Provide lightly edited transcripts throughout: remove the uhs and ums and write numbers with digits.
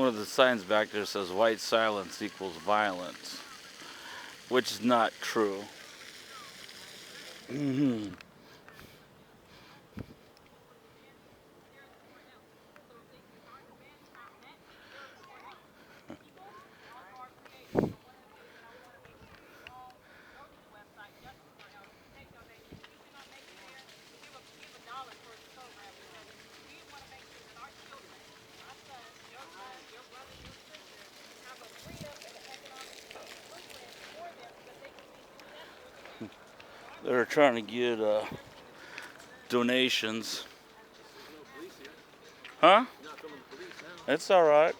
one of the signs back there says white silence equals violence, which is not true. They're trying to get donations. Huh? It's all right.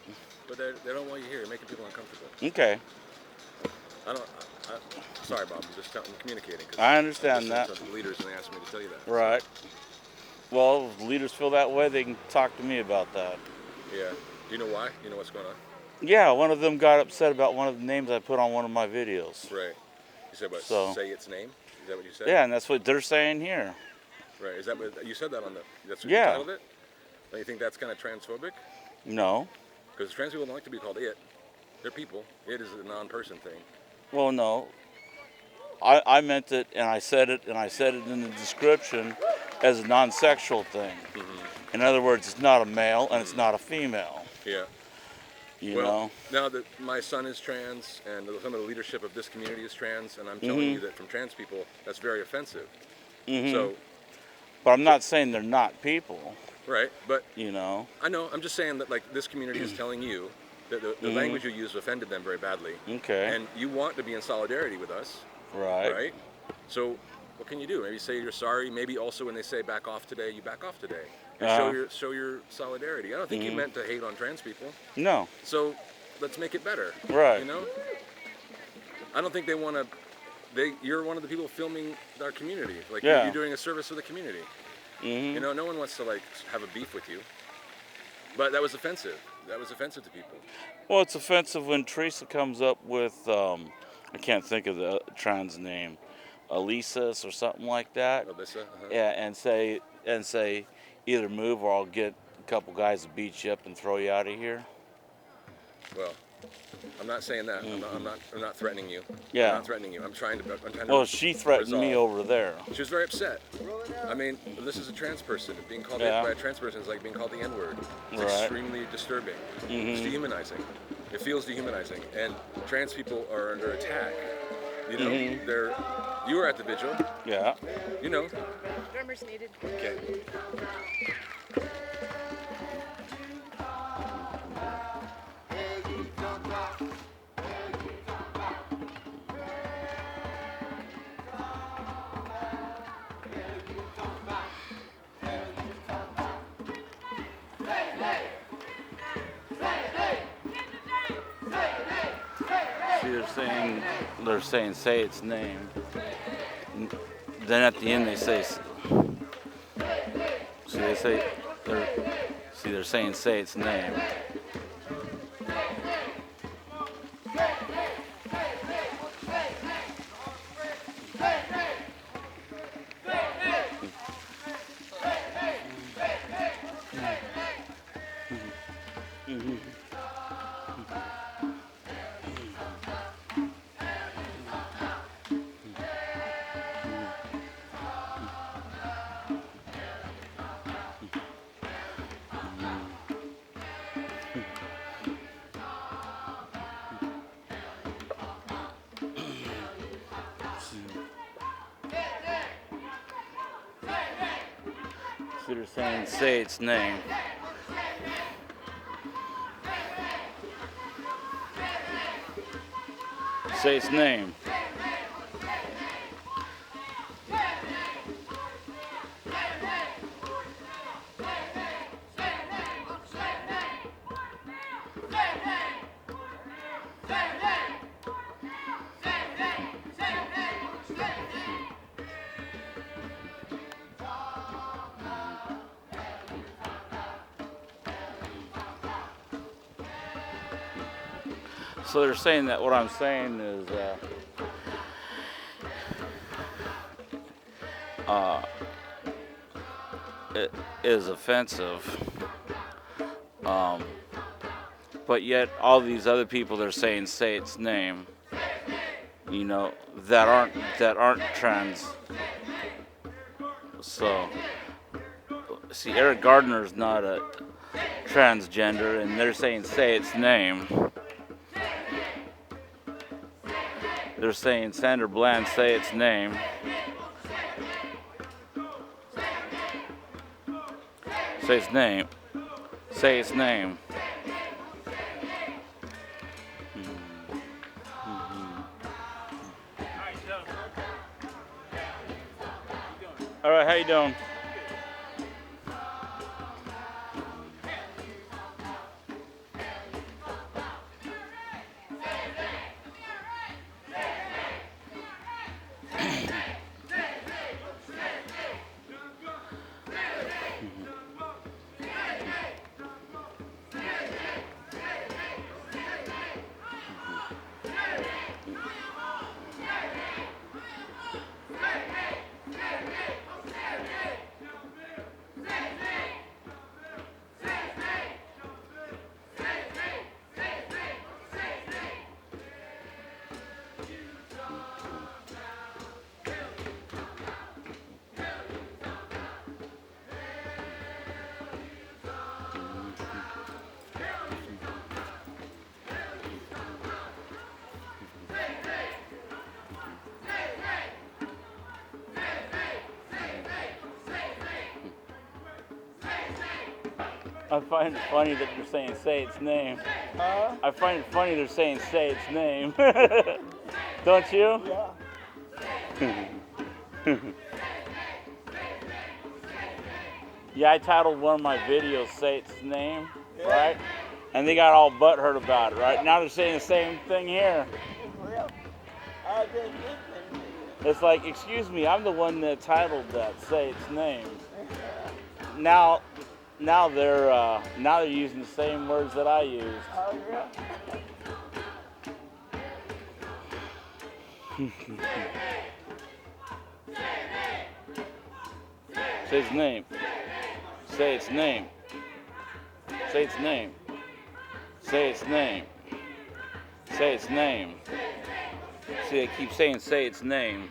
But they don't want you here. You're making people uncomfortable. Okay. Sorry, Bob. I'm just communicating. I understand that. The leaders, and they asked me to tell you that. Right. Well, if leaders feel that way, they can talk to me about that. Yeah. Do you know why? You know what's going on? Yeah, one of them got upset about one of the names I put on one of my videos. Right. You said what? So, say its name? Is that what you said? Yeah, and that's what they're saying here. Right. Is that what you said that on the? That's what Yeah. you titled it? Don't you think that's kind of transphobic? No. Because trans people don't like to be called it. They're people. It is a non-person thing. Well, no. I meant it, and I said it in the description as a non-sexual thing. Mm-hmm. In other words, it's not a male and it's not a female. Yeah. You know? Now that my son is trans and some of the leadership of this community is trans, and I'm telling you that from trans people, that's very offensive. Mm-hmm. So, but I'm not saying they're not people. Right, but you know, I know. I'm just saying that like this community is telling you that the language you use offended them very badly. Okay. And you want to be in solidarity with us. Right. Right. So what can you do? Maybe say you're sorry. Maybe also when they say back off today, you back off today. And show your solidarity. I don't think you meant to hate on trans people. No. So let's make it better. Right. You know. I don't think they want to. You're one of the people filming our community. Like you're doing a service for the community. Mm-hmm. You know, no one wants to like have a beef with you. But that was offensive. That was offensive to people. Well, it's offensive when Teresa comes up with, I can't think of the trans name, Alisas or something like that. Alyssa? Uh-huh. Yeah, and say, either move or I'll get a couple guys to beat you up and throw you out of here. Well, I'm not saying that. I'm not threatening you. Yeah. I'm not threatening you. I'm trying to. Well, she threatened me over there. She was very upset. I mean, this is a trans person. Being called by a trans person is like being called the N-word. It's extremely disturbing. It's dehumanizing. It feels dehumanizing, and trans people are under attack. You know, you were at the vigil. Yeah. You know. Drummers needed. Okay. See, they're saying say its name. Then at the end they say, they're saying say its name. So they're saying say its name. Say its name. So they're saying that what I'm saying is it is offensive but yet all these other people that are saying say its name, you know, that aren't trans. So, see, Eric Gardner's not a transgender, and they're saying say its name. They're saying Sandra Bland say its name. Say its name. Say its name. All right, how you doing? I find it funny that you're saying say its name. I find it funny they're saying say its name. Don't you? Yeah. Yeah, I titled one of my videos say its name, right? And they got all butthurt about it, right? Now they're saying the same thing here. Well, I just listening to you. It's like, excuse me, I'm the one that titled that say its name. Now they're using the same words that I used. Oh, yeah. Say its name. Say its name. Say its name. Say its name. Say its name. See, they keep saying say its name.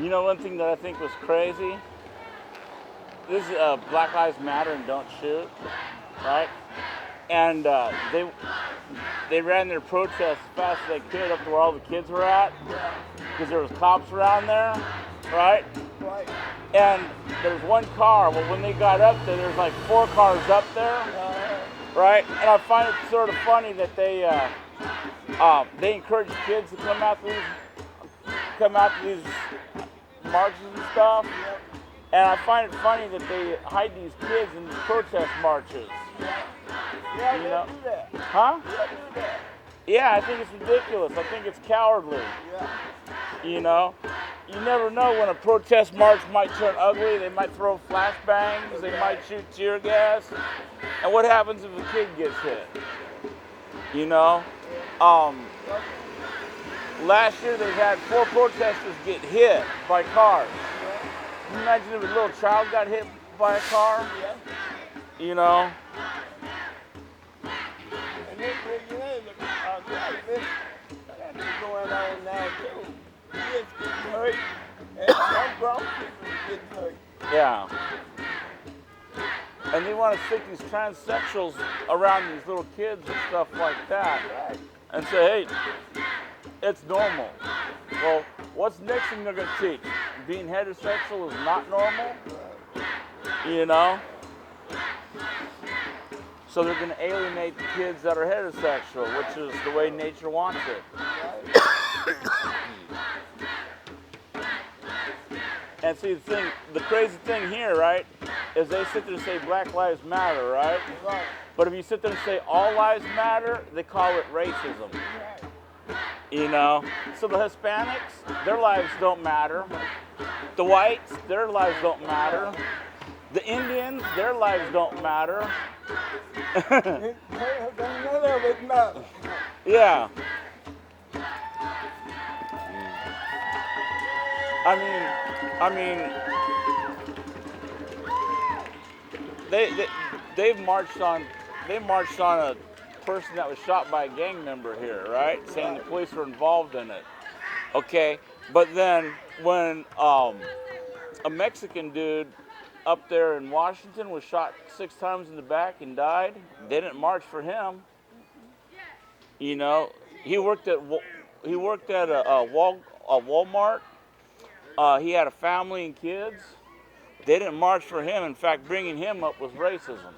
You know, one thing that I think was crazy, this is Black Lives Matter and Don't Shoot, right? And they ran their protest as fast as they could up to where all the kids were at, because there was cops around there, right? Right. And there's one car. Well, when they got up there, there's like 4 cars up there, right? And I find it sort of funny that they encourage kids to come out to these marches and stuff. And I find it funny that they hide these kids in these protest marches. Yeah, You they know? do that. Huh? They do that. Yeah, I think it's ridiculous. I think it's cowardly. Yeah. You know? You never know when a protest march might turn ugly. They might throw flashbangs. They might shoot tear gas. And what happens if a kid gets hit? You know? Last year they had 4 protesters get hit by cars. Can you imagine if a little child got hit by a car? You know? And this regulation, that's going on now too. Kids getting hurt, and some grown people getting hurt. Yeah. And they want to stick these transsexuals around these little kids and stuff like that. And say, hey, it's normal. Well, what's the next thing they're going to teach? Being heterosexual is not normal? You know? So they're going to alienate the kids that are heterosexual, which is the way nature wants it. And see, the crazy thing here, right, is they sit there and say Black Lives Matter, right? But if you sit there and say all lives matter, they call it racism. You know? So the Hispanics, their lives don't matter. The whites, their lives don't matter. The Indians, their lives don't matter. None of it matters. Yeah. I mean, they marched on a person that was shot by a gang member here, right? Saying the police were involved in it. Okay, but then when a Mexican dude up there in Washington was shot 6 times in the back and died, they didn't march for him. You know, he worked at a Walmart. He had a family and kids. They didn't march for him. In fact, bringing him up was racism.